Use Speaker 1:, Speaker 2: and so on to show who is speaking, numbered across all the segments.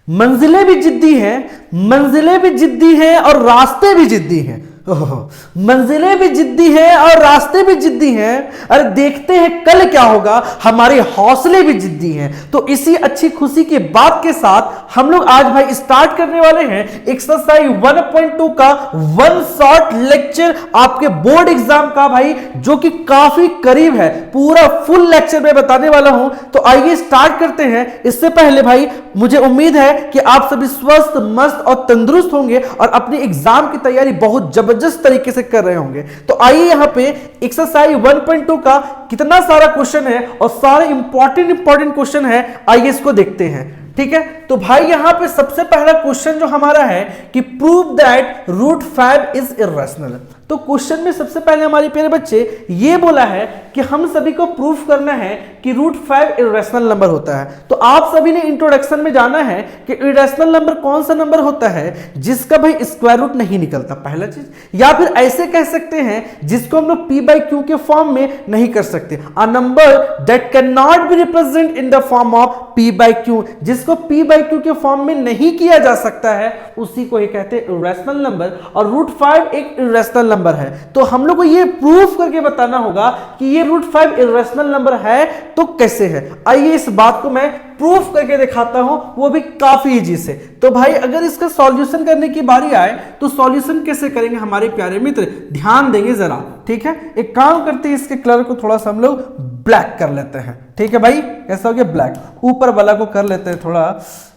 Speaker 1: मंजिलें भी जिद्दी हैं, मंजिलें भी जिद्दी हैं और रास्ते भी जिद्दी हैं। मंजिलें भी जिद्दी हैं और रास्ते भी जिद्दी हैं। अरे देखते हैं कल क्या होगा, हमारे हौसले भी जिद्दी हैं। तो इसी अच्छी खुशी के बात के साथ हम लोग आज भाई स्टार्ट करने वाले हैं एक्सरसाइज 1.2 का वन शॉट लेक्चर आपके बोर्ड एग्जाम का भाई, जो कि काफी करीब है। पूरा फुल लेक्चर मैं बताने वाला हूं, तो आइए स्टार्ट करते हैं। इससे पहले भाई मुझे उम्मीद है कि आप सभी स्वस्थ, मस्त और तंदुरुस्त होंगे और अपनी एग्जाम की तैयारी बहुत जबरदस्त तरीके से कर रहे होंगे। तो आइए यहां पे एक्सरसाइज 1.2 का कितना सारा क्वेश्चन है और सारे इंपॉर्टेंट क्वेश्चन है, आइए इसको देखते हैं। ठीक है, तो भाई यहां पे सबसे पहला क्वेश्चन जो हमारा है कि prove that root 5 is irrational. तो क्वेश्चन में सबसे पहले हमारे प्यारे बच्चे ये बोला है कि हम सभी को प्रूफ करना है कि रूट 5 इर्रेशनल नंबर होता है। तो आप सभी ने इंट्रोडक्शन में जाना है कि इर्रेशनल नंबर कौन सा नंबर होता है जिसका भाई स्क्वायर रूट नहीं निकलता, पहला चीज। या फिर ऐसे कह सकते हैं जिसको हम लोग p/q के फॉर्म में नहीं कर सकते, a number that can not be represent in the form of p/q, जिसको p/q के फॉर्म में नहीं किया जा सकता है, उसी को ये कहते हैं इर्रेशनल नंबर। और रूट 5 एक इर्रेशनल नंबर है। तो हम लोग को ये प्रूफ करके बताना होगा कि ये रूट 5 इर्रेशनल नंबर है। तो कैसे है, आइए इस बात को मैं प्रूफ करके दिखाता हूं, वो भी काफी इजी से। तो भाई अगर इसका सॉल्यूशन करने की बारी आए तो सॉल्यूशन कैसे करेंगे हमारे प्यारे मित्र, ध्यान देंगे जरा। ठीक है, एक काम करते हैं, इसके कलर को थोड़ा सा हम लोग ब्लैक कर लेते हैं। ठीक है भाई, कैसा हो गया ब्लैक, ऊपर वाला को कर लेते हैं थोड़ा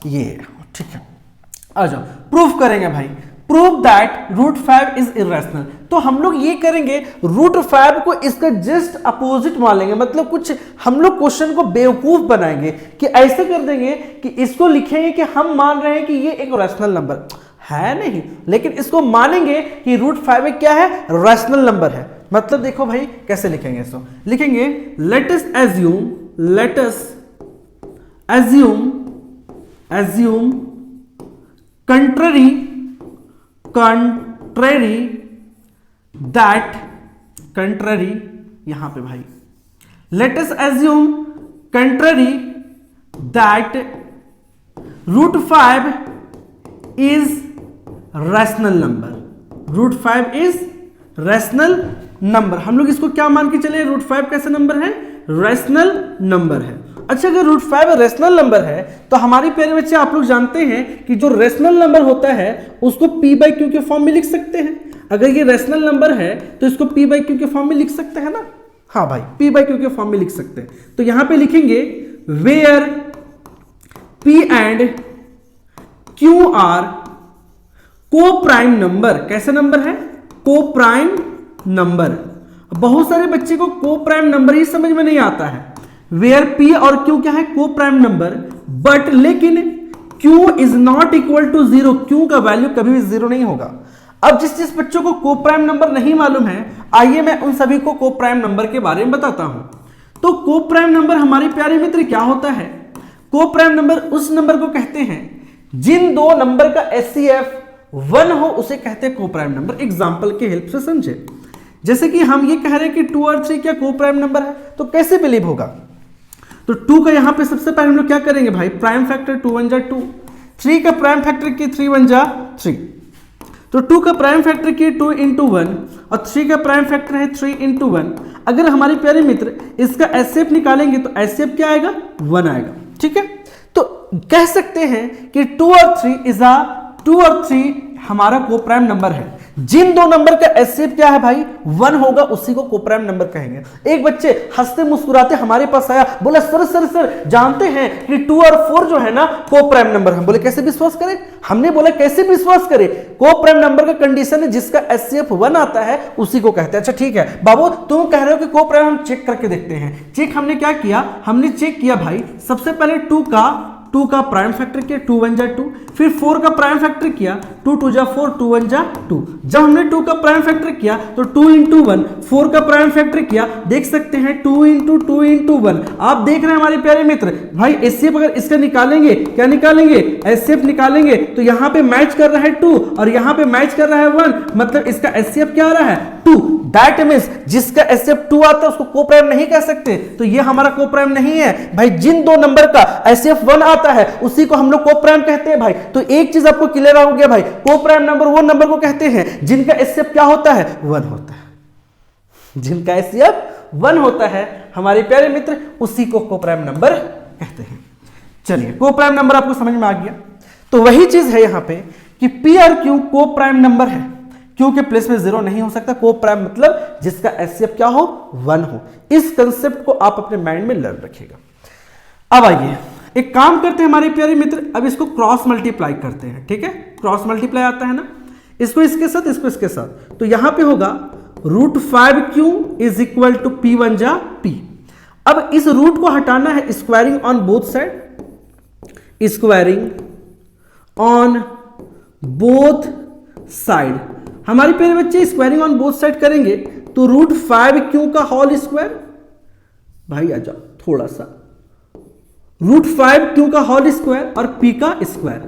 Speaker 1: ये। ठीक है, आ जाओ प्रूफ करेंगे भाई। Prove that root 5 is irrational. तो हम लोग ये करेंगे, रूट 5 को इसका जस्ट अपोजिट मान लेंगे, मतलब कुछ हम लोग क्वेश्चन को बेवकूफ बनाएंगे कि ऐसे कर देंगे कि इसको लिखेंगे कि हम मान रहे हैं कि ये एक रैशनल नंबर है नहीं, लेकिन इसको मानेंगे कि रूट 5 एक क्या है, रैशनल नंबर है। मतलब देखो भाई कैसे लिखेंगे इसको, लिखेंगे लेट अस एज्यूम कंट्ररी यहां पे भाई let us assume contrary that root 5 is rational number. Root 5 is rational number. हम लोग इसको क्या मान के चले, रूट 5 कैसा नंबर है, रैशनल नंबर है। अच्छा, अगर रूट 5 रैशनल नंबर है तो हमारे प्यारे बच्चे आप लोग जानते हैं कि जो रैशनल नंबर होता है उसको p/q के फॉर्म में लिख सकते हैं। अगर ये रैशनल नंबर है तो इसको p/q के फॉर्म में लिख सकते हैं ना। हाँ भाई, p/q के फॉर्म में लिख सकते हैं। तो यहां पे लिखेंगे where p and q are coprime number. कैसे नंबर है, को प्राइम नंबर। बहुत सारे बच्चे को को प्राइम नंबर ही समझ में नहीं आता है। वेयर p और q क्या है, को प्राइम नंबर, बट लेकिन q is not equal to 0, q का वैल्यू कभी भी 0 नहीं होगा। अब जिस बच्चों को को प्राइम नंबर नहीं मालूम है, आइए मैं उन सभी को को प्राइम नंबर के बारे में बताता हूं। तो को प्राइम नंबर हमारे प्यारे मित्र क्या होता है, को प्राइम नंबर उस नंबर को कहते हैं जिन दो नंबर का HCF 1 हो, उसे कहते हैं को प्राइम नंबर। एग्जाम्पल के हेल्प से समझे, जैसे कि हम ये कह रहे हैं कि 2 और 3 क्या को प्राइम नंबर है, तो कैसे बिलीव होगा। तो 2 का यहां पे सबसे पहले हम लोग क्या करेंगे भाई, प्राइम फैक्टर 2 1 जा 2, 3 का प्राइम फैक्टर किए 3 1 जा 3। तो 2 का प्राइम फैक्टर किए 2 into 1 और 3 का प्राइम फैक्टर है 3 into 1। अगर हमारे प्यारे मित्र इसका HCF निकालेंगे तो HCF क्या आएगा, 1 आएगा। ठीक है, तो कह सकते हैं कि 2 और 3 हमारा को प्राइम नंबर है। जिन दो नंबर का HCF क्या है भाई, 1 होगा, उसी को को प्राइम नंबर कहेंगे। एक बच्चे हंसते मुस्कुराते हमारे पास आया, बोला सर जानते हैं कि 2 और 4 जो है ना को प्राइम नंबर। हम बोले कैसे विश्वास करें, हमने बोला कैसे विश्वास करें, को प्राइम नंबर का कंडीशन है जिसका HCF 1 आता है उसी को कहते हैं। अच्छा ठीक है बाबू, तुम कह रहे हो कि को प्राइम, हम चेक करके देखते हैं। चेक हमने क्या किया, हमने चेक किया भाई, सबसे पहले 2 का प्राइम फैक्टर किया 2 1 जा 2, फिर 4 का प्राइम फैक्टर किया 2 2 जा 4, 2 1 जा 2। जब हमने 2 का प्राइम फैक्टर किया तो 2 into 1, 4 का प्राइम फैक्टर किया, देख सकते हैं 2 into 1। आप देख रहे हैं हमारे प्यारे मित्र भाई, HCF अगर इसका निकालेंगे, क्या निकालेंगे, HCF निकालेंगे तो यहाँ पे मैच कर रहा है 2 और यहाँ पे मैच कर रहा है 1, मतलब इसका HCF क्या आ रहा है, 2। दैट मींस जिसका HCF 2 आता है उसको को प्राइम नहीं कह सकते, तो ये हमारा को प्राइम नहीं है भाई। जिन दो नंबर का HCF 1 आता आता है उसी को हम लोग कोप्राइम कहते हैं भाई। तो एक चीज आपको क्लियर हो गया भाई, कोप्राइम नंबर वो नंबर को कहते हैं जिनका एचसीएफ क्या होता है, 1 होता है। जिनका एचसीएफ 1 होता है हमारे प्यारे मित्र, उसी को कोप्राइम नंबर कहते हैं। चलिए, कोप्राइम नंबर आपको समझ में आ गया। तो वही चीज है यहां पे कि पी और क्यू कोप्राइम नंबर है, क्यू के प्लेस में 0 नहीं हो सकता। कोप्राइम मतलब जिसका एचसीएफ क्या हो, 1 हो। इस कंसेप्ट को आप अपने माइंड में लर्न रखिएगा। अब आइए एक काम करते हैं हमारे प्यारे मित्र, अब इसको क्रॉस मल्टीप्लाई करते हैं। ठीक है, क्रॉस मल्टीप्लाई आता है ना, इसको इसके साथ, इसको इसके साथ। तो यहां पे होगा √5q is equal to P 1 जा p। अब इस रूट को हटाना है, squaring on both side, squaring on both side. हमारे प्यारे बच्चे स्क्वायरिंग ऑन बोथ साइड करेंगे तो √5q का होल स्क्वायर, भाई आ जाओ थोड़ा सा, √5q का होल स्क्वायर और p का स्क्वायर,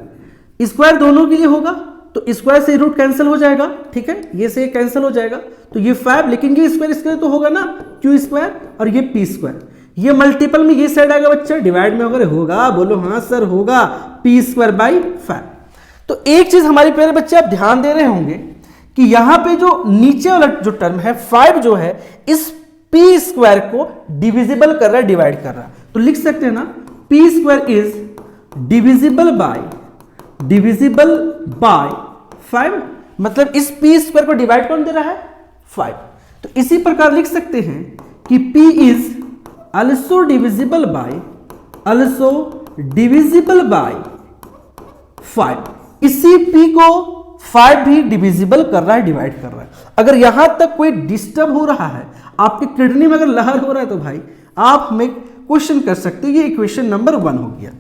Speaker 1: स्क्वायर दोनों के लिए होगा तो स्क्वायर से रूट कैंसिल हो जाएगा। ठीक है, ये से कैंसिल हो जाएगा तो ये 5, लेकिन ये स्क्वायर स्क्वायर तो होगा ना, q स्क्वायर और ये p स्क्वायर। ये मल्टीपल में ये साइड आएगा बच्चा, डिवाइड में अगर होगा, बोलो हाँ सर होगा, p स्क्वायर बाई 5। तो एक चीज हमारे प्यारे बच्चे आप ध्यान दे रहे होंगे कि यहां पे जो नीचे वाला जो टर्म है 5 जो है, इस p स्क्वायर को डिविजिबल कर रहा है, डिवाइड कर रहा है। तो लिख सकते हैं ना, p square is divisible by 5, मतलब इस p स्क्वायर को डिवाइड कौन दे रहा है, 5। तो इसी प्रकार लिख सकते हैं कि p is also divisible by 5। इसी p को 5 भी डिविजिबल कर रहा है, डिवाइड कर रहा है। अगर यहां तक कोई डिस्टर्ब हो रहा है, आपके किडनी में अगर लहर हो रहा है, तो भाई आप हमें क्वेश्चन कर सकते हो। ये इक्वेशन नंबर 1 हो गया।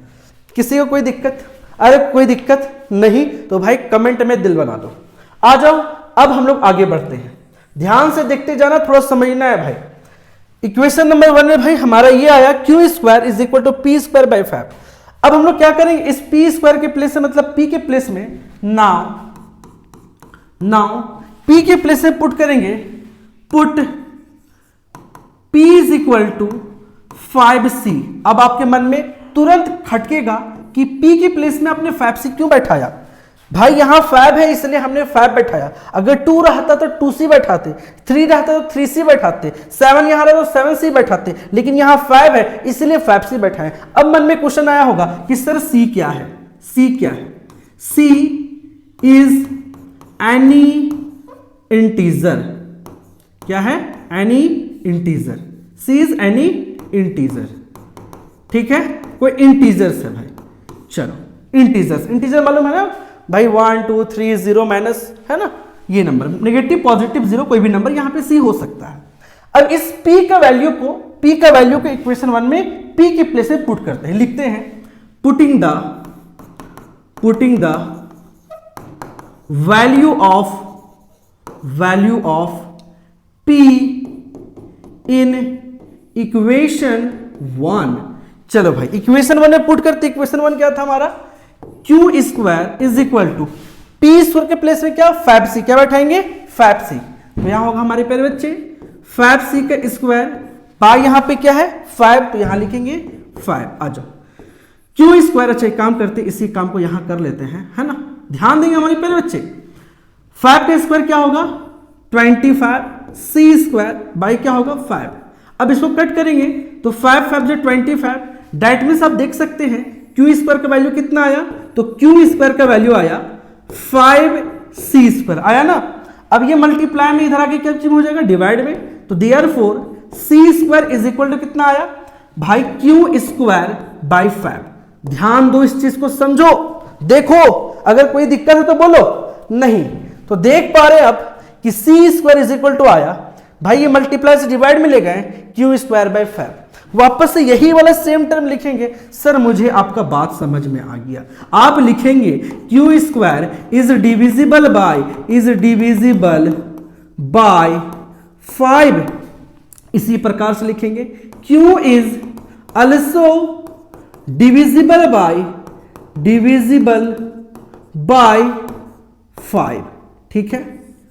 Speaker 1: किसी को कोई दिक्कत? अरे कोई दिक्कत नहीं तो भाई कमेंट में दिल बना दो। आ जाओ, अब हम लोग आगे बढ़ते हैं। ध्यान से देखते जाना, थोड़ा समझना है भाई। इक्वेशन नंबर 1 में भाई हमारा ये आया q square is equal to p square by 5। अब हम लोग क्या करेंगे, इस p स्क्वायर के प्लेस में, मतलब p के प्लेस में नाउ p के प्लेस में पुट करेंगे, put p is equal to 5c। अब आपके मन में तुरंत खटकेगा कि p के प्लेस में आपने 5c क्यों बैठाया भाई? यहां 5 है इसलिए हमने 5 बैठाया। अगर 2 रहता तो 2c बैठाते, 3 रहता तो 3c बैठाते, 7 यहां रहता तो 7c बैठाते, लेकिन यहां 5 है इसलिए 5c बैठाए। अब मन में क्वेश्चन आया होगा कि सर c क्या है? c क्या है? c is any integer. क्या है? Any integer. c is any integer. ठीक है, कोई इंटीजर्स है भाई। चलो इंटीजर्स, इंटीजर मालूम है ना भाई, 1 2 3 0 माइनस है ना, ये नंबर नेगेटिव पॉजिटिव 0 कोई भी नंबर यहाँ पे c हो सकता है। अब इस p का वैल्यू को इक्वेशन 1 में p के प्लेस में पुट करते हैं, लिखते हैं putting the value of p in equation 1। चलो भाई इक्वेशन 1 में पुट करते। इक्वेशन 1 क्या था हमारा, q square is equal to p square के प्लेस में क्या, 5c। क्या बैठाएंगे, 5c। तो यहां होगा हमारे प्यारे बच्चे 5c का स्क्वायर बाय यहां पे क्या है 5, तो यहां लिखेंगे 5। आ जाओ q स्क्वायर। अच्छा एक काम करते, इसी काम को यहां कर लेते हैं, है ना, ध्यान देंगे हमारे प्यारे बच्चे। 5 का स्क्वायर क्या होगा 25, c स्क्वायर बाय क्या होगा 5। अब इसको कट करेंगे तो 5 5 जो 25, डेट मींस आप देख सकते हैं q स्क्वायर का वैल्यू कितना आया, तो q स्क्वायर का वैल्यू आया 5c स्क्वायर आया ना। अब ये मल्टीप्लाई में इधर आके क्या चीज हो जाएगा, डिवाइड में। तो therefore c square is equal to कितना आया भाई, q स्क्वायर बाई 5। ध्यान दो, इस चीज को समझो, देखो अगर कोई दिक्कत है तो बोलो, नहीं तो देख पा रहे अब कि c square is equal to आया भाई, ये मल्टीप्लाई से डिवाइड में ले गए q स्क्वायर बाई 5। वापस से यही वाला सेम टर्म लिखेंगे। सर मुझे आपका बात समझ में आ गया। आप लिखेंगे q square is divisible by 5। इसी प्रकार से लिखेंगे q is also divisible by 5। ठीक है,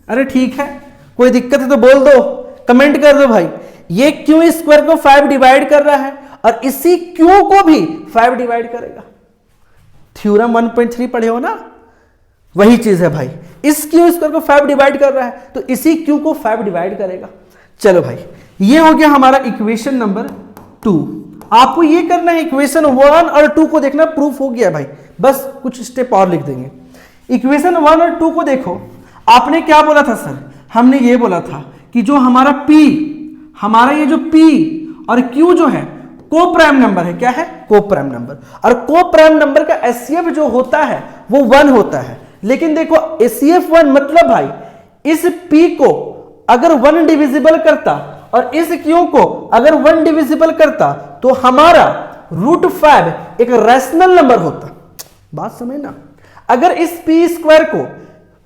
Speaker 1: अरे ठीक है, कोई दिक्कत है तो बोल दो, कमेंट कर दो भाई। ये q स्क्वायर को 5 डिवाइड कर रहा है और इसी q को भी 5 डिवाइड करेगा। थ्योरम 1.3 पढ़े हो ना, वही चीज है भाई। इस क्यू स्क्वायर को 5 डिवाइड कर रहा है तो इसी क्यू को 5 डिवाइड करेगा। चलो भाई, ये हो गया हमारा इक्वेशन नंबर 2। आपको ये करना है, इक्वेशन 1 और 2 को देखना, प्रूफ हो गया भाई, बस कुछ स्टेप और लिख देंगे। इक्वेशन 1 और 2 को देखो, आपने क्या बोला था सर? हमने ये बोला था कि जो हमारा P, हमारा ये जो P और Q जो है को प्राइम नंबर है। क्या है? Coprime number. और को प्राइम नंबर का एचसीएफ जो होता है वो 1 होता है। लेकिन देखो एचसीएफ 1 मतलब भाई इस P को अगर 1 डिविजिबल करता और इस Q को अगर 1 डिविजिबल करता तो हमारा √5 एक रैशनल नंबर होता। बात समझना, अगर इस P स्क्वायर को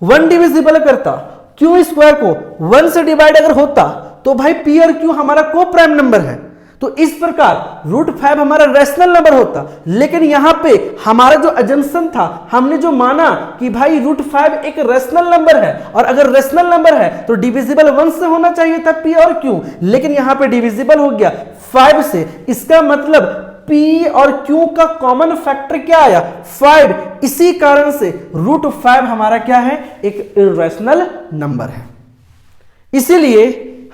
Speaker 1: 1 डिविजिबल करता, Q स्क्वायर को 1 से डिवाइड अगर होता तो भाई P और Q हमारा को प्राइम नंबर है, तो इस प्रकार √5 हमारा रैशनल नंबर होता। लेकिन यहां पे हमारा जो अजम्पशन था, हमने जो माना कि भाई √5 एक रैशनल नंबर है, और अगर रैशनल नंबर है तो डिविजिबल 1 से होना चाहिए था P और Q, लेकिन यहां पे डिविजिबल हो गया 5 से। इसका मतलब P और Q का कॉमन फैक्टर क्या आया? 5। इसी कारण से √5 हमारा क्या है? एक इर्रेशनल नंबर है। इसीलिए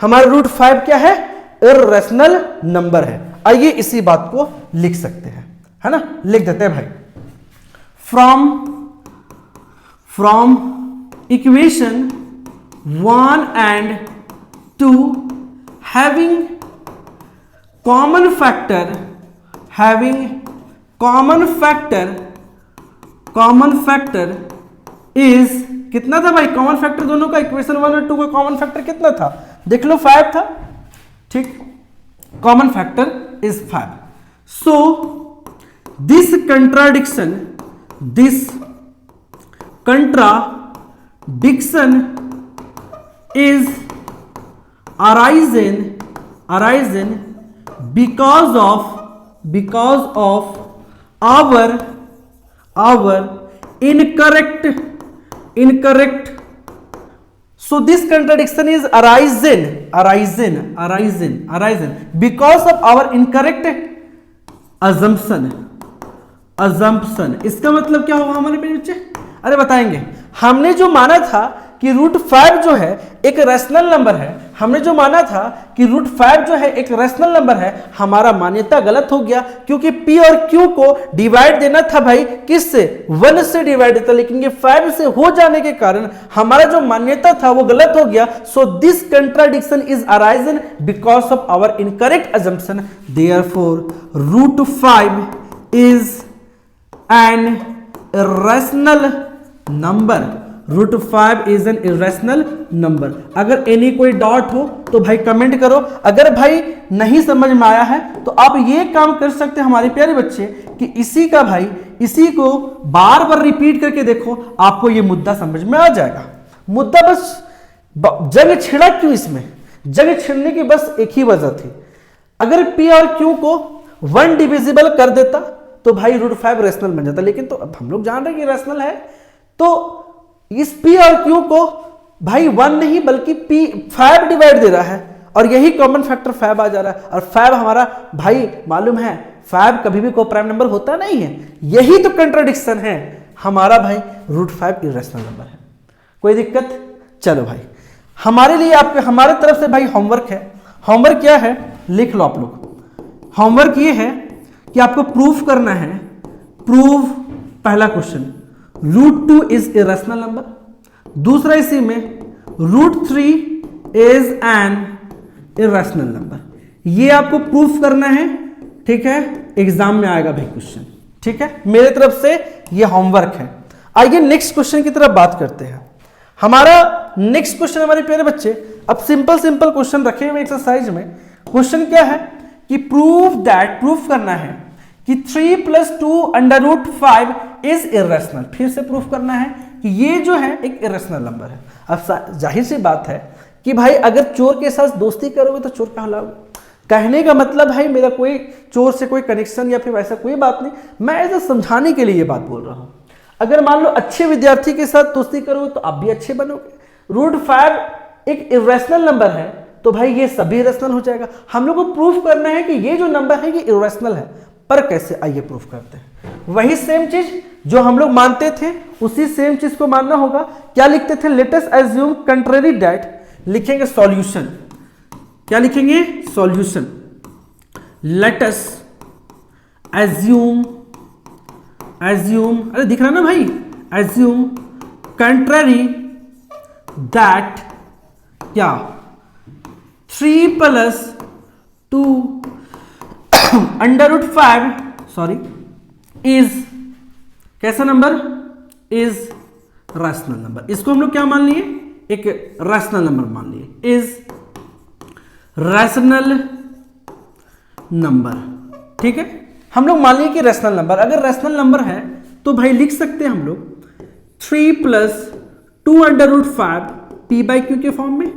Speaker 1: हमारा √5 क्या है? इर्रेशनल नंबर है। आइए इसी बात को लिख सकते हैं, है ना? लिख देते हैं भाई। From equation 1 and 2 having common factor is कितना था भाई? कॉमन फैक्टर दोनों का, इक्वेशन 1 और 2 का कॉमन फैक्टर कितना था? देख लो, 5 था। ठीक, common factor is 5। So this contradiction is arisen because of our incorrect. So this contradiction is arisen because of our incorrect assumption। इसका मतलब क्या होगा हमारे बच्चे? अरे बताएंगे। हमने जो माना था कि √5 जो है एक रैशनल नंबर है, हमने जो माना था कि √5 जो है एक रैशनल नंबर है, हमारा मान्यता गलत हो गया, क्योंकि P और Q को डिवाइड देना था भाई किससे? 1 से डिवाइड देता, लेकिन ये 5 से हो जाने के कारण हमारा जो मान्यता था वो गलत हो गया। So this contradiction is arisen because of our incorrect assumption, therefore √5 is an irrational number. √5 is an irrational number. अगर एनी कोई डाउट हो तो भाई कमेंट करो। अगर भाई नहीं समझ में आया है तो आप ये काम कर सकते हैं हमारे प्यारे बच्चे कि इसी को बार बार रिपीट करके देखो, आपको ये मुद्दा समझ में आ जाएगा। मुद्दा बस जंग छिड़ा क्यों? इसमें जंग छिड़ने की बस एक ही वजह थी, अगर P और Q को 1 डिविजिबल कर देता तो भाई √5 रैशनल बन जाता। लेकिन तो अब हम लोग जान रहे हैं कि रैशनल है, तो इस P और Q को भाई 1 नहीं बल्कि 5 डिवाइड दे रहा है, और यही कॉमन फैक्टर 5 आ जा रहा है। और 5 हमारा भाई मालूम है 5 कभी भी को प्राइम नंबर होता नहीं है। यही तो कंट्राडिक्शन है हमारा भाई, √5 इरेशनल नंबर है। कोई दिक्कत? चलो भाई, हमारे लिए हमारे तरफ से भाई होमवर्क है। होमवर्क क्या है? लिख लो आप लोग। होमवर्क ये है कि आपको प्रूफ करना है। प्रूव पहला क्वेश्चन, √2 इज इरेशनल नंबर। दूसरा इसी में √3 इज एन इरेशनल नंबर। ये आपको प्रूफ करना है, ठीक है? एग्जाम में आएगा भाई क्वेश्चन, ठीक है? मेरे तरफ से ये होमवर्क है। आइए नेक्स्ट क्वेश्चन की तरफ बात करते हैं। हमारा नेक्स्ट क्वेश्चन हमारे प्यारे बच्चे, अब सिंपल क्वेश्चन रखे हुए एक्सरसाइज में। क्वेश्चन क्या है कि प्रूफ करना है कि 3 + 2 √5 इज इरेशनल। फिर से प्रूफ करना है कि ये जो है एक इरेशनल नंबर है। अब जाहिर सी बात है कि भाई अगर चोर के साथ दोस्ती करोगे तो चोर कहलाओगे। कहने का मतलब भाई मेरा कोई चोर से कोई कनेक्शन या फिर वैसा कोई बात नहीं, मैं ऐसा समझाने के लिए ये बात बोल रहा हूं। अगर मान लो अच्छे विद्यार्थी के साथ दोस्ती करोगे तो आप भी अच्छे बनोगे। √5 एक इरेशनल नंबर है तो भाई ये सभी इरेशनल हो जाएगा। हम लोग को प्रूफ करना है कि ये जो नंबर है ये इरेशनल है, पर कैसे? आइए प्रूफ करते हैं। वही सेम चीज जो हम लोग मानते थे उसी सेम चीज को मानना होगा। क्या लिखते थे? Late us assume contrary that, लिखेंगे सॉल्यूशन। क्या लिखेंगे? सॉल्यूशन। लेट अस एज्यूम, अरे दिख रहा ना भाई, एज्यूम कंट्रेरी दैट क्या 3 + 2 √5 सॉरी इज कैसा नंबर? Is rational number. इसको हम लोग क्या मान लिए? एक रैशनल नंबर मान लिए, इज रैशनल नंबर। ठीक है, हम लोग मान लिए कि रैशनल नंबर। अगर रैशनल नंबर है तो भाई लिख सकते हैं हम लोग 3 + 2 √5 p/q के फॉर्म में।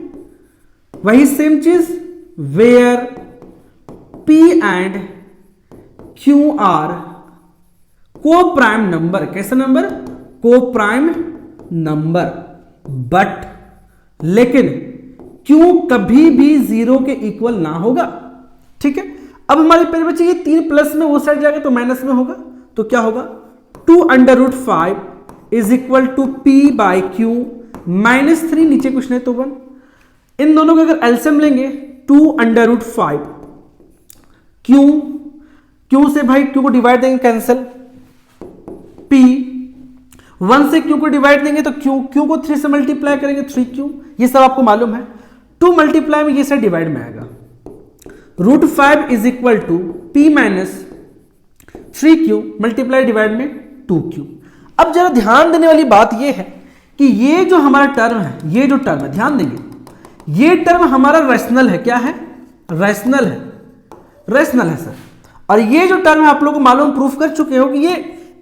Speaker 1: वही सेम चीज where p and q are coprime number. कैसा number? Coprime number. But लेकिन q कभी भी 0 के इक्वल ना होगा। ठीक है, अब हमारे पहले बच्चे ये 3 प्लस में वो साइड जाएगा तो माइनस में होगा, तो क्या होगा? 2 √5 इज इक्वल टू p/q -3, नीचे कुछ नहीं तो 1। इन दोनों का अगर एलसीएम लेंगे 2 √5 q से भाई q को डिवाइड देंगे, कैंसिल। p 1 से q को डिवाइड देंगे तो q को 3 से मल्टीप्लाई करेंगे 3q, ये सब आपको मालूम है। 2 मल्टीप्लाई में ये सब डिवाइड में आएगा। √5 is equal to p - 3q multiply divide में 2q। अब जरा ध्यान देने वाली बात यह है कि ये जो हमारा टर्म है, ये जो टर्म है, ध्यान देंगे, ये टर्म हमारा रैशनल है। क्या है? रैशनल है, रैशनल है सर। और ये जो टर्म है आप लोगों को मालूम, प्रूफ कर चुके हो कि ये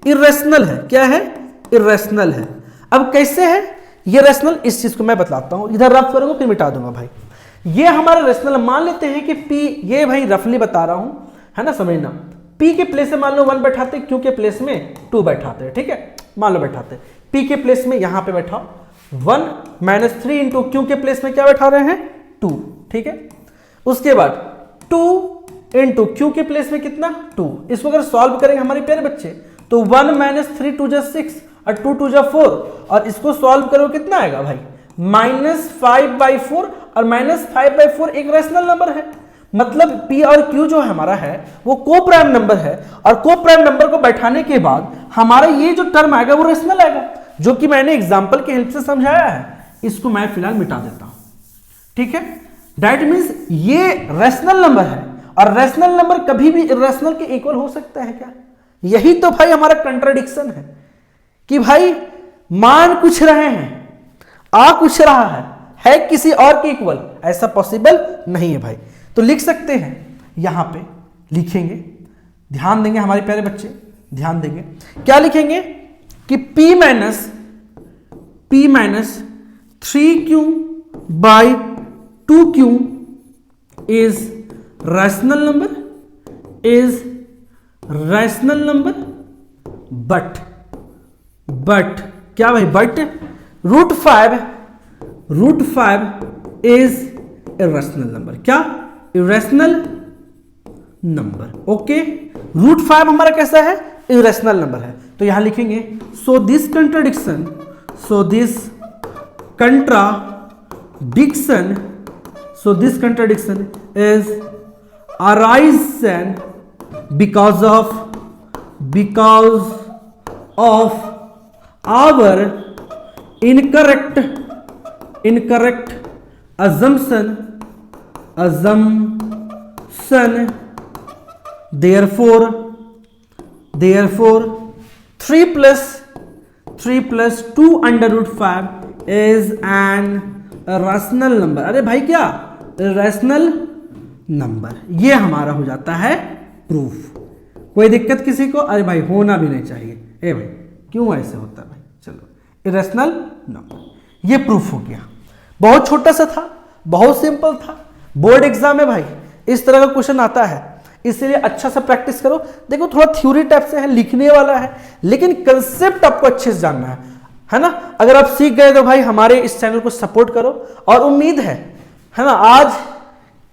Speaker 1: इरेशनल है। क्या है? इरेशनल है। अब कैसे है ये रैशनल? इस चीज को मैं बतलाता हूं, इधर रफ करूंगा फिर मिटा दूंगा भाई। ये हमारा रैशनल, मान लेते हैं कि p, ये भाई रफली बता रहा हूं, है ना, समझना। p के प्लेस में मान लो 1 बैठाते, q के प्लेस में 2 बैठाते हैं। ठीक है, मान लो बैठाते, p के प्लेस में यहां पे बैठा 1 - 3 इंटू q के प्लेस में क्या बैठा रहे हैं? 2। ठीक है, उसके बाद 2 इंटू q के प्लेस में कितना? 2। इसको अगर सॉल्व करेंगे हमारे प्यारे बच्चे तो 1 - 3 2 = 6 और 2 2 = 4, और इसको सॉल्व करो कितना आएगा भाई? -5/4, और -5/4 एक रैशनल नंबर है। मतलब p और q जो हमारा है वो को प्राइम नंबर है, और को प्राइम नंबर को बैठाने के बाद हमारा ये जो टर्म आएगा वो रैशनल आएगा, जो कि मैंने एग्जांपल की हेल्प से समझाया है। इसको मैं फिलहाल मिटा देता हूं। ठीक है, दैट मींस ये रैशनल नंबर है, और रैशनल नंबर कभी भी इरेशनल के इक्वल हो सकता है क्या? यही तो भाई हमारा कंट्राडिक्शन है कि भाई मान कुछ रहे हैं, आ कुछ रहा है किसी और के इक्वल, ऐसा पॉसिबल नहीं है भाई। तो लिख सकते हैं, यहां पे लिखेंगे, ध्यान देंगे हमारे प्यारे बच्चे, ध्यान देंगे। क्या लिखेंगे कि p - 3q/2q is rational number, but क्या भाई? But √5 is irrational number. क्या? Irrational number. ओके, √5 हमारा कैसा है? इरेशनल नंबर है। तो यहां लिखेंगे so this contradiction is arisen because of our incorrect assumption, therefore 3 + 2 √5 is an irrational number। अरे भाई क्या? irrational number. ये हमारा हो जाता है प्रूफ। कोई दिक्कत किसी को? अरे भाई होना भी नहीं चाहिए। ए भाई क्यों ऐसे होता है भाई? चलो, इरेशनल नंबर, ये प्रूफ हो गया। बहुत छोटा सा था, बहुत सिंपल था। बोर्ड एग्जाम में भाई इस तरह का क्वेश्चन आता है, इसलिए अच्छा सा प्रैक्टिस करो। देखो थोड़ा थ्योरी टाइप से है, लिखने वाला है, लेकिन कंसेप्ट आपको अच्छे से जानना है ना। अगर आप सीख गए तो भाई हमारे इस चैनल को सपोर्ट करो, और उम्मीद है ना,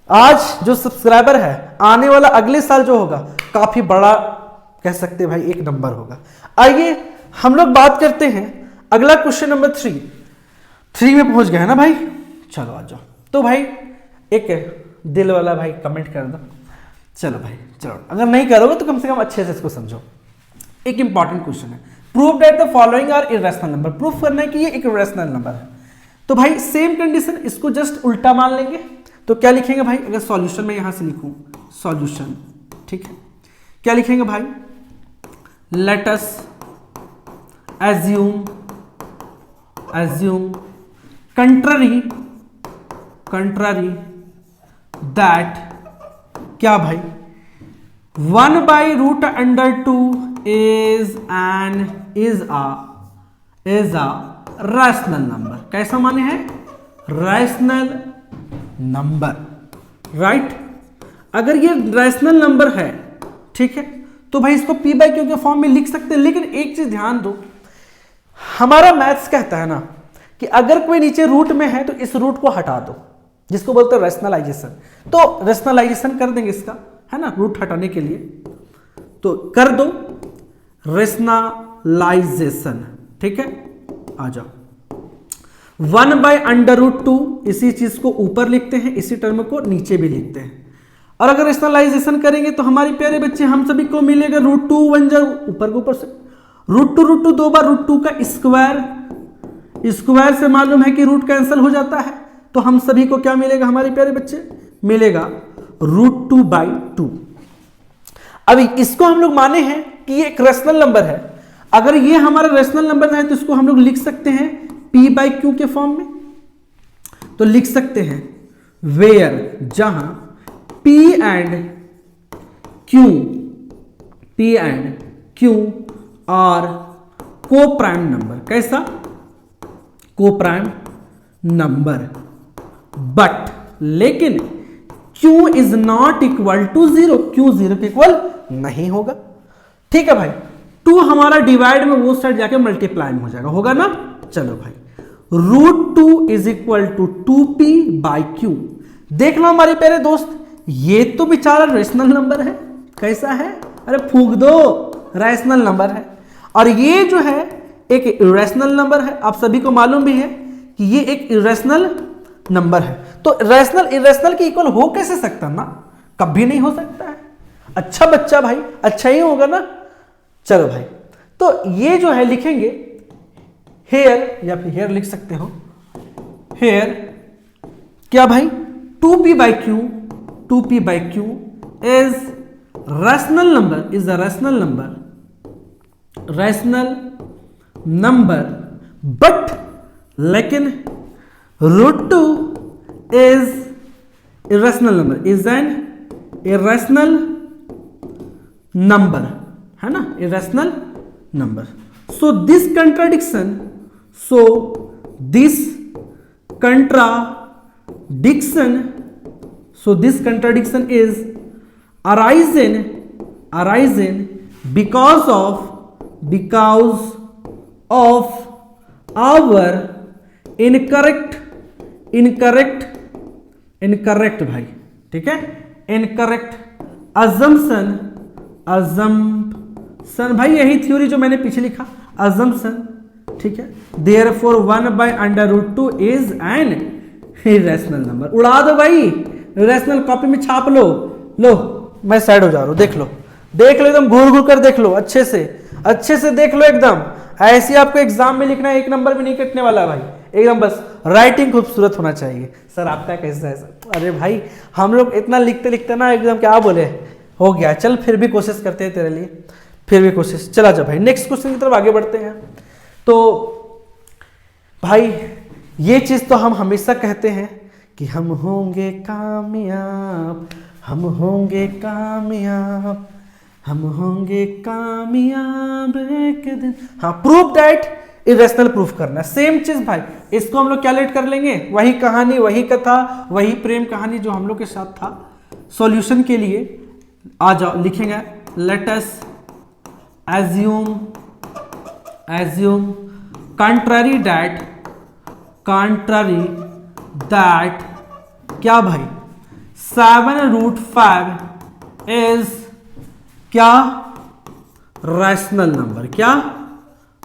Speaker 1: आज जो सब्सक्राइबर है, आने वाला अगले साल जो होगा काफी बड़ा, कह सकते हैं भाई, एक नंबर होगा। आइए हम लोग बात करते हैं अगला क्वेश्चन नंबर 3 में पहुंच गए हैं ना भाई। चलो आ जाओ। तो भाई एक दिल वाला भाई कमेंट कर दो। चलो भाई चलो, अगर नहीं करोगे तो कम से कम अच्छे से इसको समझो। एक इंपॉर्टेंट क्वेश्चन है, prove that the following are irrational number. Proof करना है कि ये एक इरेशनल नंबर है। तो भाई सेम कंडीशन, इसको जस्ट उल्टा मान लेंगे। तो क्या लिखेंगे भाई, अगर सॉल्यूशन में यहां से लिखूं सॉल्यूशन, ठीक है, क्या लिखेंगे भाई, let us assume contrary that क्या भाई 1/√2 is a rational number। कैसा माने है, रैशनल नंबर, राइट। अगर ये रैशनल नंबर है, ठीक है, तो भाई इसको p/q के फॉर्म में लिख सकते हैं। लेकिन एक चीज ध्यान दो, हमारा मैथ्स कहता है ना कि अगर कोई नीचे रूट में है तो इस रूट को हटा दो, जिसको बोलते हैं रैशनलाइजेशन। तो रैशनलाइजेशन कर देंगे इसका, है ना, रूट हटाने के लिए। तो कर दो रैशनलाइजेशन, ठीक है। आ जाओ 1/√2, इसी चीज को ऊपर लिखते हैं, इसी टर्म को नीचे भी लिखते हैं। और अगर रैशनलाइजेशन करेंगे तो हमारे प्यारे बच्चे हम सभी को मिलेगा √2 बन जाओ ऊपर के ऊपर से √2 2 बार √2 का स्क्वायर से मालूम है कि रूट कैंसिल हो जाता है। तो हम सभी को क्या मिलेगा हमारे प्यारे बच्चे, मिलेगा √2/2। अभी इसको हम लोग माने हैं कि ये एक रैशनल नंबर है। अगर ये हमारा रैशनल नंबर है तो इसको हम लोग लिख सकते हैं p/q के फॉर्म में। तो लिख सकते हैं वेयर, जहां p एंड q और को प्राइम नंबर। कैसा, को प्राइम नंबर, बट लेकिन q is not equal to 0, q 0 के इक्वल नहीं होगा, ठीक है भाई। 2 हमारा डिवाइड में वो साइड जाके मल्टीप्लाई में हो जाएगा, होगा ना। चलो भाई √2 इज इक्वल टू 2p/q। देख लो हमारे प्यारे दोस्त, ये तो बेचारा रैशनल नंबर है। कैसा है, अरे फूंक दो, रैशनल नंबर है। और ये जो है एक इरेशनल नंबर है। आप सभी को मालूम भी है कि ये एक इरेशनल नंबर है। तो रैशनल इरेशनल के इक्वल हो कैसे सकता ना, कभी नहीं हो सकता है। अच्छा बच्चा भाई, अच्छा ही होगा ना। चलो भाई, तो ये जो है लिखेंगे हेयर, या फिर हेयर लिख सकते हो, हेयर क्या भाई 2p/q is rational number, is a rational number, but लेकिन √2 is irrational number, is an irrational number, है ना, irrational number. So this contradiction is arisen because of our incorrect भाई, ठीक है, इनकरेक्ट assumption भाई, यही थ्योरी जो मैंने पीछे लिखा, assumption, ठीक है। therefore 1/√2 is an irrational number। उड़ा दो भाई, रैशनल कॉपी में छाप लो। मैं साइड हो जा रहा हूं, देख लो एकदम घूर घूर कर देख लो, अच्छे से देख लो एकदम। ऐसे आपको एग्जाम में लिखना है, 1 नंबर भी नहीं कटने वाला भाई, एकदम बस राइटिंग खूबसूरत होना चाहिए। सर आपका कैसा है सर? अरे भाई हम लोग इतना लिखते ना एकदम क्या बोले, हो गया। चल फिर भी कोशिश करते हैं तेरे लिए, फिर भी कोशिश। चला जा भाई, नेक्स्ट क्वेश्चन की तरफ आगे बढ़ते हैं। तो भाई ये चीज तो हम हमेशा कहते हैं कि हम होंगे कामयाब एक दिन। हाँ, प्रूफ दैट इरेशनल प्रूफ करना, सेम चीज भाई। इसको हम लोग क्या लेट कर लेंगे, वही कहानी, वही कथा, वही प्रेम कहानी जो हम लोग के साथ था। सॉल्यूशन के लिए आ जाओ, लिखेंगे let us assume contrary that क्या भाई 7√5 इज क्या रैशनल नंबर, क्या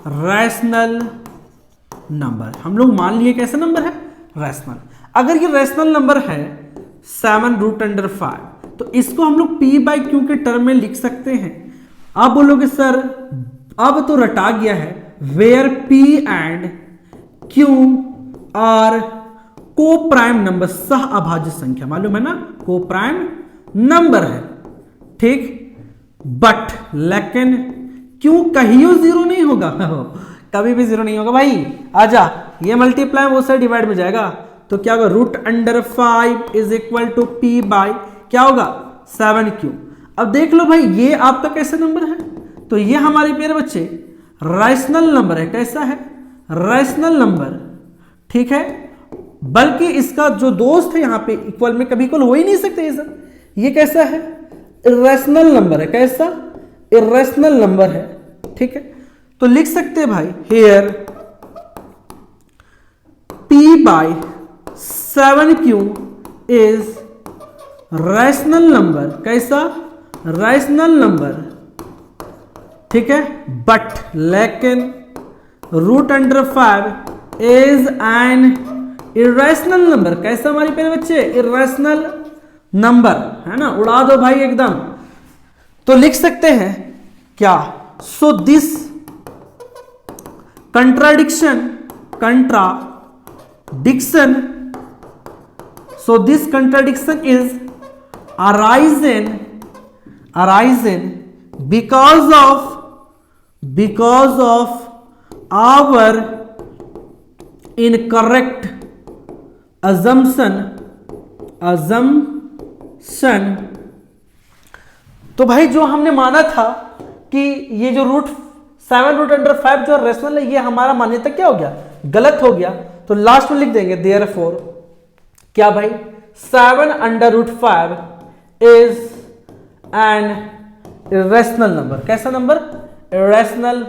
Speaker 1: रैशनल नंबर। हम लोग मान लिए कैसा नंबर है, रैशनल। अगर ये रैशनल नंबर है 7√5, तो इसको हम लोग P बाई क्यू के टर्म में लिख सकते हैं। अब बोलोगे सर अब तो रटा गया है, where P and Q are coprime number, सह अभाज्य संख्या, मालूम है ना, को प्राइम नंबर है, ठीक। बट लेकिन क्यों कहियो जीरो नहीं होगा कभी भी जीरो नहीं होगा भाई। आजा, ये मल्टीप्लाई वो से डिवाइड में जाएगा, तो क्या होगा, √5 is equal to P by क्या होगा 7Q। अब देख लो भाई ये आपका कैसा नंबर है, तो ये हमारे प्यारे बच्चे रैशनल नंबर है। कैसा है, रैशनल नंबर, ठीक है। बल्कि इसका जो दोस्त है यहाँ पे इक्वल में कभी इक्वल हो ही नहीं सकते सर। ये कैसा है, इर्रेशनल नंबर है। कैसा, इर्रेशनल नंबर है, ठीक है। तो लिख सकते हैं भाई here P by 7Q is rational number. कैसा, रैशनल नंबर, ठीक है। बट लेकिन √5 इज एन इरेशनल नंबर। कैसा हमारे प्यारे बच्चे, इरेशनल नंबर, है ना, उड़ा दो भाई एकदम। तो लिख सकते हैं क्या, सो this contradiction so this contradiction is arisen because of our incorrect assumption। तो भाई जो हमने माना था कि ये जो √7 जो रेशनल है, ये हमारा मान्यता क्या हो गया, गलत हो गया। तो लास्ट में लिख देंगे देयरफॉर क्या भाई, 7√5 इज एन इरेशनल नंबर। कैसा नंबर, इरेशनल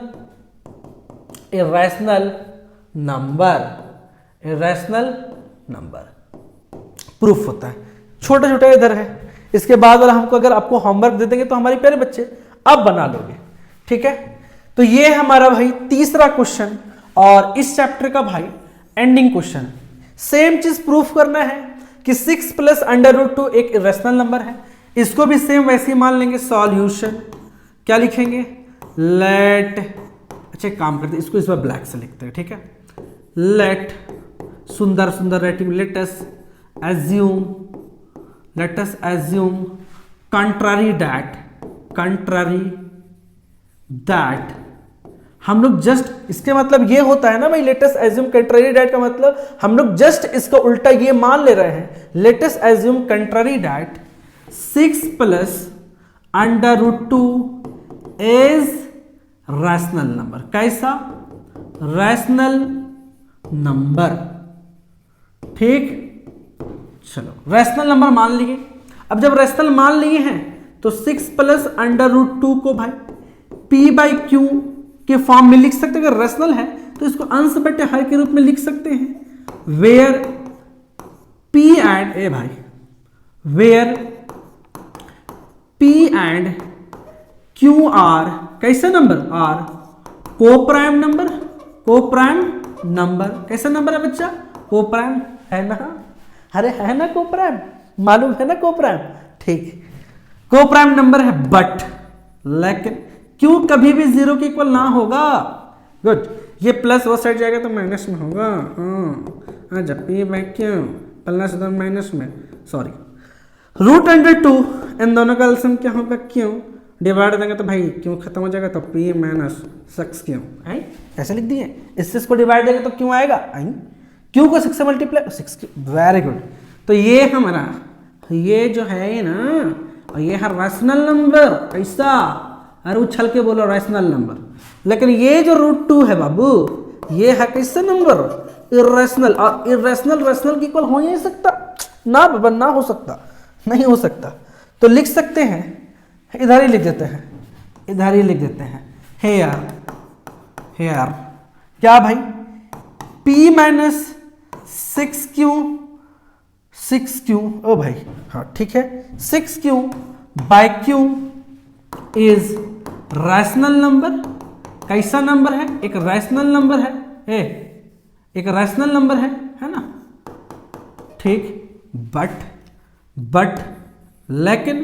Speaker 1: नंबर प्रूफ होता है। छोटा छोटा इधर है, इसके बाद वाला हमको अगर आपको होमवर्क दे देंगे तो हमारे प्यारे बच्चे अब बना लोगे, ठीक है। तो ये हमारा भाई तीसरा क्वेश्चन और इस चैप्टर का भाई एंडिंग क्वेश्चन। सेम चीज प्रूफ करना है कि 6 + √2 एक इरेशनल नंबर है। इसको भी सेम वैसे ही मान लेंगे। सॉल्यूशन क्या लिखेंगे, लेट, अच्छा काम करते इसको इस बार ब्लैक से लिखते हैं, ठीक है। लेट, सुंदर सुंदर writing, late us assume contrary that हम लोग जस्ट, इसके मतलब ये होता है ना भाई, let us assume contrary that का मतलब हम लोग जस्ट इसका उल्टा ये मान ले रहे हैं। Late us assume contrary that 6 + √2 is rational number. कैसा, रैशनल नंबर, ठीक। चलो रैशनल नंबर मान लिए। अब जब रैशनल मान लिए हैं तो 6 + √2 को भाई P बाई क्यू के फॉर्म में लिख सकते हैं। अगर रैशनल है तो इसको अंश बटे हर के रूप में लिख सकते हैं। Where P and Q are कैसा number, are coprime number. कैसा नंबर है बच्चा, को प्राइम है ना, अरे है ना को प्राइम, मालूम है ना को प्राइम, ठीक, को प्राइम नंबर है। बट लेकिन क्यों कभी भी 0 के इक्वल ना होगा। गुड, ये प्लस वो साइड जाएगा तो माइनस में होगा। हाँ, जब P बाई क्यों प्लस माइनस में, सॉरी, √2 इन दोनों का एलसीएम क्या होगा, क्यों डिवाइड देंगे तो भाई क्यों खत्म हो जाएगा, तो P - 6 क्यों है, ऐसे लिख दिए। इससे इसको डिवाइड देंगे तो क्यों आएगा, क्यों को 6 से मल्टीप्लाई 6। Very good. तो ये हमारा ये जो है ना, ये है रैशनल नंबर। कैसा, अरे उछल के बोलो रैशनल नंबर। लेकिन ये जो √2 है बाबू, ये है कैसा नंबर, इरेशनल। और इरेशनल रैशनल की इक्वल हो ही नहीं सकता ना बाबा, ना हो सकता, नहीं हो सकता। तो लिख सकते हैं, इधर ही लिख देते हैं, हेयर क्या भाई, P - 6Q ओ भाई, हाँ ठीक है, 6Q by Q is rational number. कैसा नंबर है? एक रैशनल नंबर है, एक रैशनल नंबर है ना, ठीक। बट लेकिन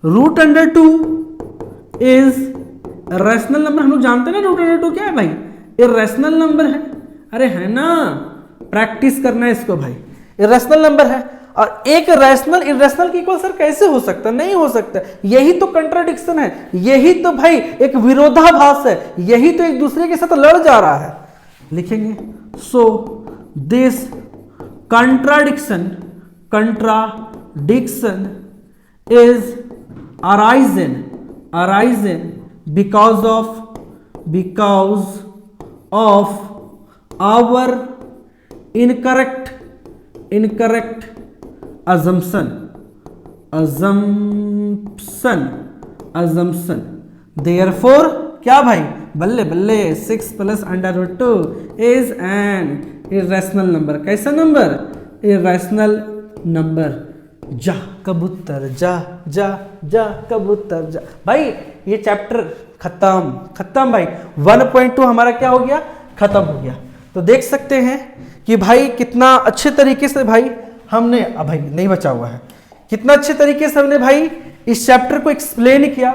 Speaker 1: root under 2 is rational number. हम लोग जानते हैं ना रूट अंडर 2 क्या है भाई? इर्रेशनल नंबर है। अरे है ना, प्रैक्टिस करना है इसको भाई। इर्रेशनल नंबर है और एक रैशनल इर्रेशनल के इक्वल सर कैसे हो सकता? नहीं हो सकता। यही तो कंट्राडिक्शन है, यही तो भाई एक विरोधाभास है, यही तो एक दूसरे के साथ लड़ जा रहा है। लिखेंगे so this contradiction is arisen because of our incorrect assumption। therefore क्या भाई, बल्ले बल्ले 6 + √2 is an irrational number। कैसा नंबर? irrational number. जा कबूतर जा जा जा कबूतर जा। भाई ये चैप्टर खत्म भाई। 1.2 हमारा क्या हो गया? खत्म हो गया। तो देख सकते हैं कि भाई कितना अच्छे तरीके से भाई हमने, अब भाई नहीं बचा हुआ है, कितना अच्छे तरीके से हमने भाई इस चैप्टर को एक्सप्लेन किया।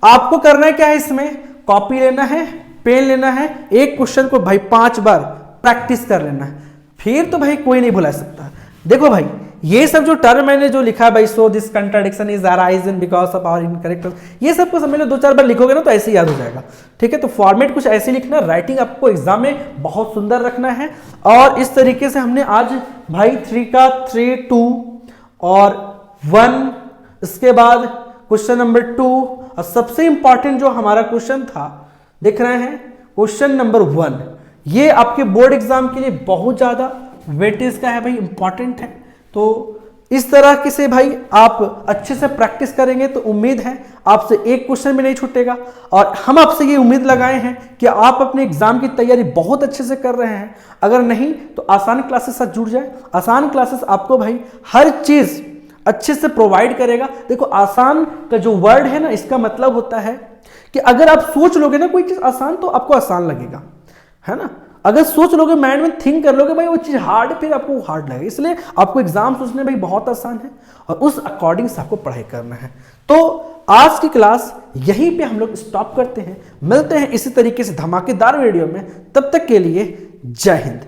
Speaker 1: आपको करना है क्या है? इसमें कॉपी लेना है, पेन लेना है, एक क्वेश्चन को भाई 5 बार प्रैक्टिस कर लेना है, फिर तो भाई कोई नहीं भुला सकता। देखो भाई ये सब जो टर्म मैंने जो लिखा है भाई, so this contradiction is arisen because of our incorrect, ये सब को समझ लो 2-4 बार लिखोगे ना तो ऐसे ही याद हो जाएगा। ठीक है, तो फॉर्मेट कुछ ऐसे लिखना, राइटिंग आपको एग्जाम में बहुत सुंदर रखना है। और इस तरीके से हमने आज भाई 3 का 3, 2 और 1, इसके बाद क्वेश्चन नंबर 2 और सबसे इंपॉर्टेंट जो हमारा क्वेश्चन था, देख रहे हैं क्वेश्चन नंबर 1, ये आपके बोर्ड एग्जाम के लिए बहुत ज्यादा वेटेज का है भाई, इंपॉर्टेंट है। तो इस तरह के से भाई आप अच्छे से प्रैक्टिस करेंगे तो उम्मीद है आपसे एक क्वेश्चन भी नहीं छूटेगा। और हम आपसे ये उम्मीद लगाए हैं कि आप अपने एग्जाम की तैयारी बहुत अच्छे से कर रहे हैं। अगर नहीं तो आसान क्लासेस साथ जुड़ जाए। आसान क्लासेस आपको भाई हर चीज अच्छे से प्रोवाइड करेगा। देखो आसान का जो वर्ड है ना, इसका मतलब होता है कि अगर आप सोच लोगे ना कोई चीज आसान तो आपको आसान लगेगा, है ना। अगर सोच लोगे, माइंड में थिंक कर लोगे भाई वो चीज हार्ड, फिर आपको हार्ड लगेगा। इसलिए आपको एग्जाम सोचने भाई बहुत आसान है और उस अकॉर्डिंग से आपको पढ़ाई करना है। तो आज की क्लास यहीं पे हम लोग स्टॉप करते हैं, मिलते हैं इसी तरीके से धमाकेदार वीडियो में। तब तक के लिए जय हिंद।